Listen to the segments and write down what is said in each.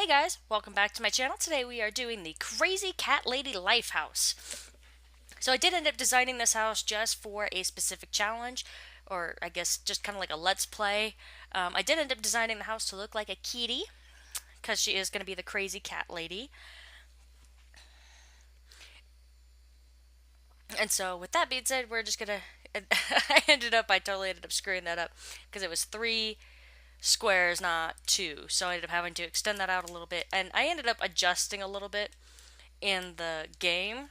Hey guys, welcome back to my channel. Today we are doing the Crazy Cat Lady Life House. So I did end up designing this house just for a specific challenge, or I guess just kind of like a let's play. I did end up designing the house to look like a kitty, because she is going to be the Crazy Cat Lady. And so with that being said, we're just going to... I totally ended up screwing that up, because it was three squares, not two. So I ended up having to extend that out a little bit, and I ended up adjusting a little bit in the game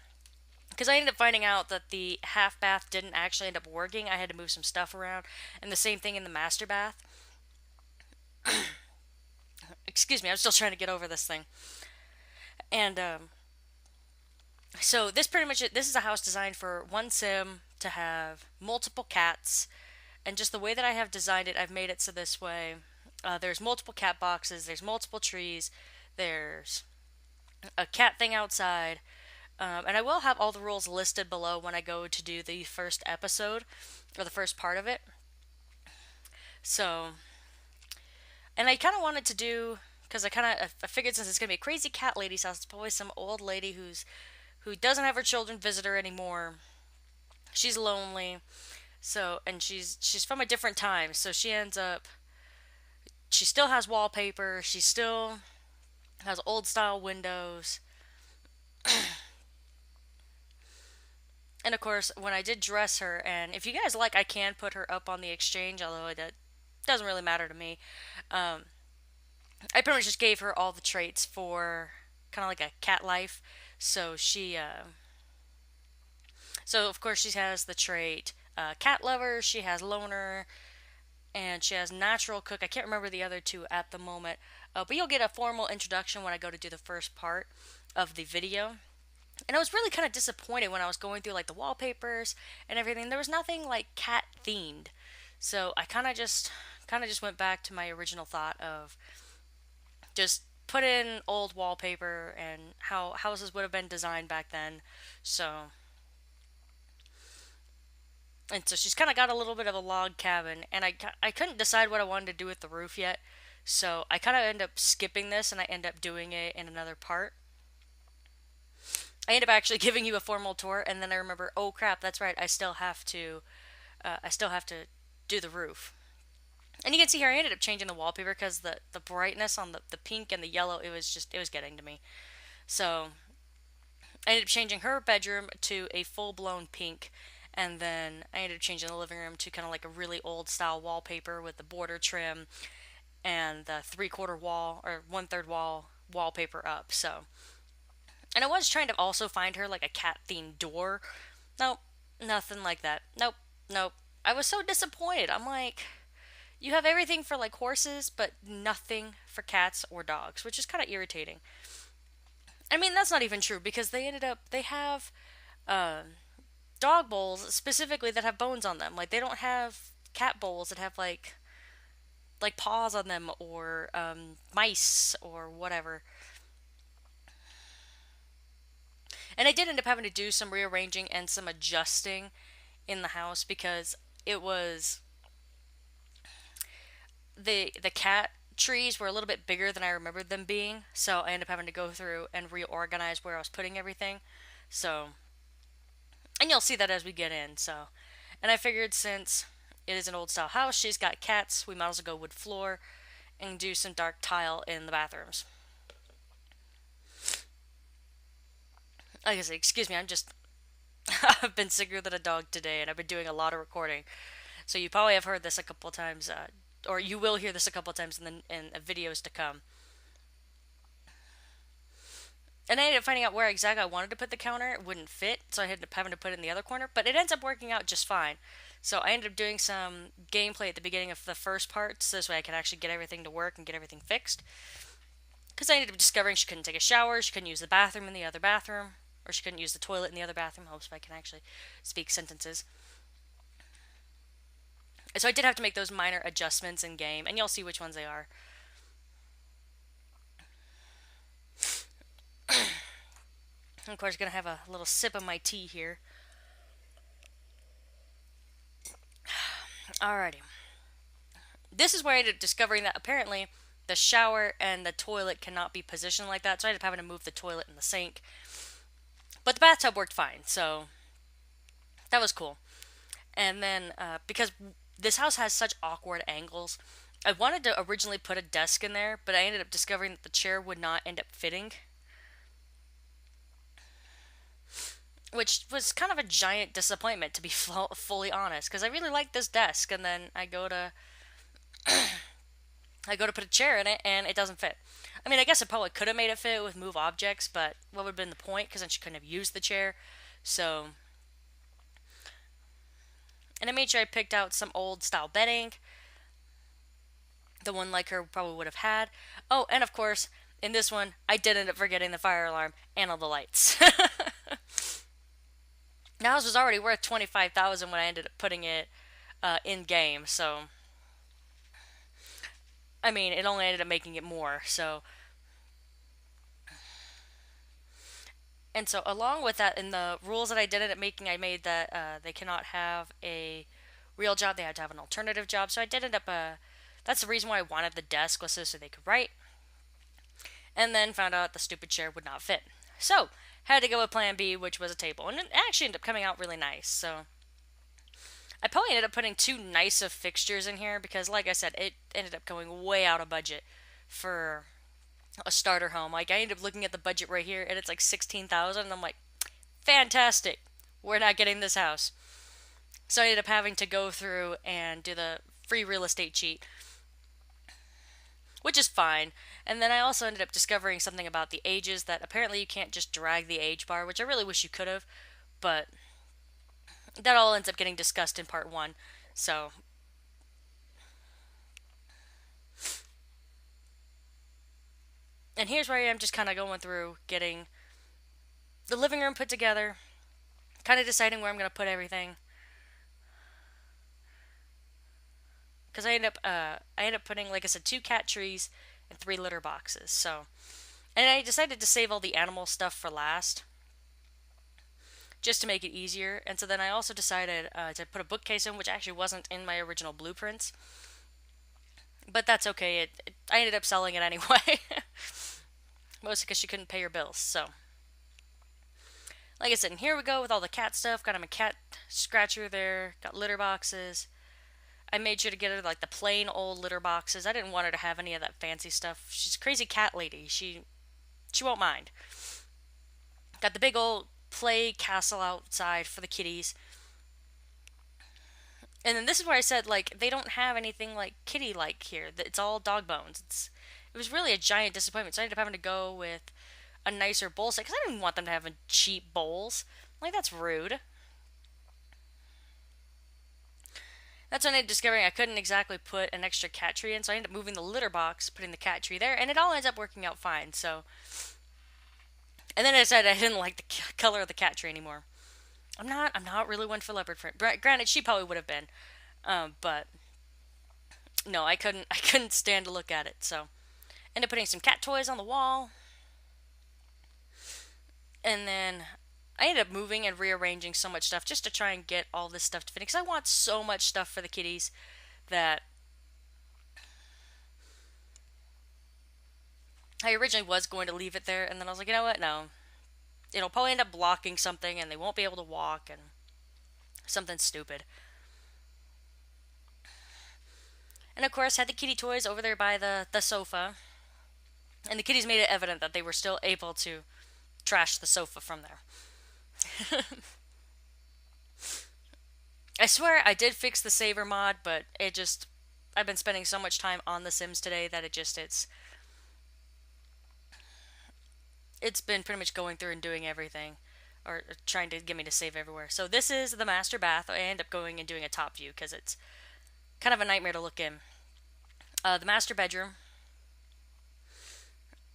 because I ended up finding out that the half bath didn't actually end up working. I had to move some stuff around, and the same thing in the master bath. Excuse me, I'm still trying to get over this thing. And so this pretty much this is a house designed for one sim to have multiple cats, and just the way that I have designed it, I've made it so this way. There's multiple cat boxes. There's multiple trees. There's a cat thing outside. And I will have all the rules listed below when I go to do the first episode, or the first part of it. So, and I kind of wanted to do, because I figured since it's going to be a crazy cat lady's house, it's probably some old lady who doesn't have her children visit her anymore. She's lonely. So, and she's from a different time. So she still has wallpaper. She still has old style windows. And of course, when I did dress her, and if you guys like, I can put her up on the exchange, although that doesn't really matter to me. Um, I pretty much just gave her all the traits for kind of like a cat life. So so of course she has the trait cat lover, she has loner, and she has natural cook. I can't remember the other two at the moment, but you'll get a formal introduction when I go to do the first part of the video. And I was really kind of disappointed when I was going through like the wallpapers and everything. There was nothing like cat themed. So I kind of just went back to my original thought of just put in old wallpaper and how houses would have been designed back then. So she's kind of got a little bit of a log cabin, and I couldn't decide what I wanted to do with the roof yet. So I kind of end up skipping this and I end up doing it in another part. I end up actually giving you a formal tour, and then I remember, oh crap, that's right, I still have to do the roof. And you can see here, I ended up changing the wallpaper because the brightness on the pink and the yellow, it was getting to me. So I ended up changing her bedroom to a full blown pink, and then I ended up changing the living room to kind of like a really old style wallpaper with the border trim and the 3/4 wall or 1/3 wall wallpaper up. So and I was trying to also find her like a cat themed door. Nope, nothing like that. Nope, nope. I was so disappointed. I'm like, you have everything for like horses, but nothing for cats or dogs, which is kind of irritating. I mean, that's not even true because they have uh, dog bowls specifically that have bones on them. Like they don't have cat bowls that have like paws on them or mice or whatever. And I did end up having to do some rearranging and some adjusting in the house because it was the cat trees were a little bit bigger than I remembered them being, so I ended up having to go through and reorganize where I was putting everything. So, and you'll see that as we get in. So, and I figured since it is an old style house, she's got cats, we might as well go wood floor and do some dark tile in the bathrooms. Like I said, excuse me, I've been sicker than a dog today, and I've been doing a lot of recording. So you probably have heard this a couple of times, or you will hear this a couple of times in the videos to come. And I ended up finding out where exactly I wanted to put the counter. It wouldn't fit, so I ended up having to put it in the other corner. But it ends up working out just fine. So I ended up doing some gameplay at the beginning of the first part, so this way I could actually get everything to work and get everything fixed. Because I ended up discovering she couldn't take a shower, she couldn't use the bathroom in the other bathroom, or she couldn't use the toilet in the other bathroom. Hopes if I can actually speak sentences. So I did have to make those minor adjustments in game, and you'll see which ones they are. Of course, gonna have a little sip of my tea here. Alrighty. This is where I ended up discovering that apparently the shower and the toilet cannot be positioned like that, so I ended up having to move the toilet and the sink. But the bathtub worked fine, so that was cool. And then because this house has such awkward angles, I wanted to originally put a desk in there, but I ended up discovering that the chair would not end up fitting, which was kind of a giant disappointment, to be fully honest, because I really like this desk, and then I go to put a chair in it, and it doesn't fit. I mean, I guess I probably could have made it fit with move objects, but what would have been the point? Because then she couldn't have used the chair. So, and I made sure I picked out some old style bedding, the one like her probably would have had. Oh, and of course, in this one, I did end up forgetting the fire alarm and all the lights. Now, this was already worth 25,000 when I ended up putting it in game. So, I mean, it only ended up making it more. So, and so along with that, in the rules that I did end up making, I made that they cannot have a real job; they had to have an alternative job. So I did end up. That's the reason why I wanted the desk, was so they could write. And then found out the stupid chair would not fit. So had to go with Plan B, which was a table, and it actually ended up coming out really nice. So I probably ended up putting too nice of fixtures in here because, like I said, it ended up going way out of budget for a starter home. Like, I ended up looking at the budget right here, and it's like 16,000, and I'm like, fantastic. We're not getting this house. So I ended up having to go through and do the free real estate cheat, which is fine. And then I also ended up discovering something about the ages, that apparently you can't just drag the age bar, which I really wish you could have, but that all ends up getting discussed in part one. So, and here's where I am, just kind of going through getting the living room put together, kind of deciding where I'm going to put everything. Because I end up putting, like I said, two cat trees and three litter boxes. So, and I decided to save all the animal stuff for last, just to make it easier. And so then I also decided to put a bookcase in, which actually wasn't in my original blueprints, but that's okay. I ended up selling it anyway, mostly because she couldn't pay her bills. So, like I said, and here we go with all the cat stuff. Got him a cat scratcher there. Got litter boxes. I made sure to get her like the plain old litter boxes. I didn't want her to have any of that fancy stuff. She's a crazy cat lady. She won't mind. Got the big old play castle outside for the kitties. And then this is where I said, like, they don't have anything like kitty like here. It's all dog bones. It was really a giant disappointment. So I ended up having to go with a nicer bowl set because I didn't want them to have cheap bowls. Like, that's rude. That's when I discovered I couldn't exactly put an extra cat tree in, so I ended up moving the litter box, putting the cat tree there, and it all ends up working out fine. So, and then I decided I didn't like the color of the cat tree anymore. I'm not really one for leopard print. Granted, she probably would have been, but no, I couldn't stand to look at it. So, ended up putting some cat toys on the wall, and then I ended up moving and rearranging so much stuff just to try and get all this stuff to fit. Because I want so much stuff for the kitties that I originally was going to leave it there, and then I was like, you know what? No, it'll probably end up blocking something, and they won't be able to walk, and something stupid. And of course, had the kitty toys over there by the sofa, and the kitties made it evident that they were still able to trash the sofa from there. I swear I did fix the saver mod, but it just, I've been spending so much time on The Sims today that it's been pretty much going through and doing everything, or trying to get me to save everywhere. So this is the master bath. I end up going and doing a top view because it's kind of a nightmare to look in. The master bedroom,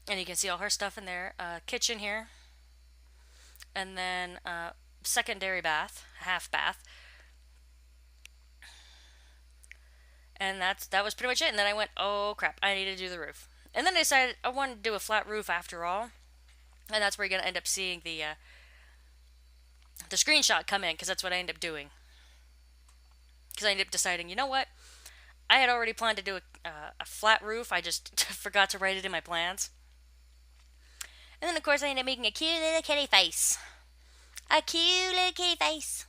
and you can see all her stuff in there. Kitchen here, and then secondary bath, half bath, and that was pretty much it. And then I went, oh crap, I need to do the roof. And then I decided I wanted to do a flat roof after all, and that's where you're gonna end up seeing the screenshot come in, because that's what I ended up doing. Because I ended up deciding, you know what, I had already planned to do a flat roof. I just forgot to write it in my plans. And then, of course, I ended up making a cute little kitty face. A cute little kitty face.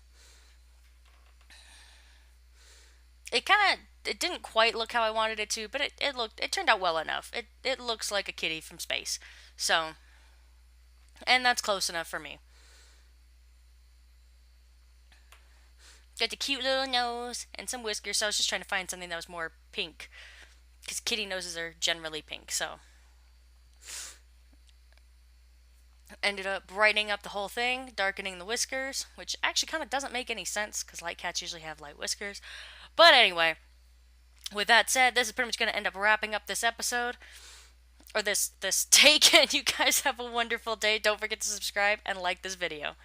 It didn't quite look how I wanted it to, but it turned out well enough. It looks like a kitty from space. So, and that's close enough for me. Got the cute little nose and some whiskers, so I was just trying to find something that was more pink. Because kitty noses are generally pink, so. Ended up brightening up the whole thing, darkening the whiskers, which actually kind of doesn't make any sense because light cats usually have light whiskers. But anyway, with that said, this is pretty much going to end up wrapping up this episode. Or this take, and you guys have a wonderful day. Don't forget to subscribe and like this video.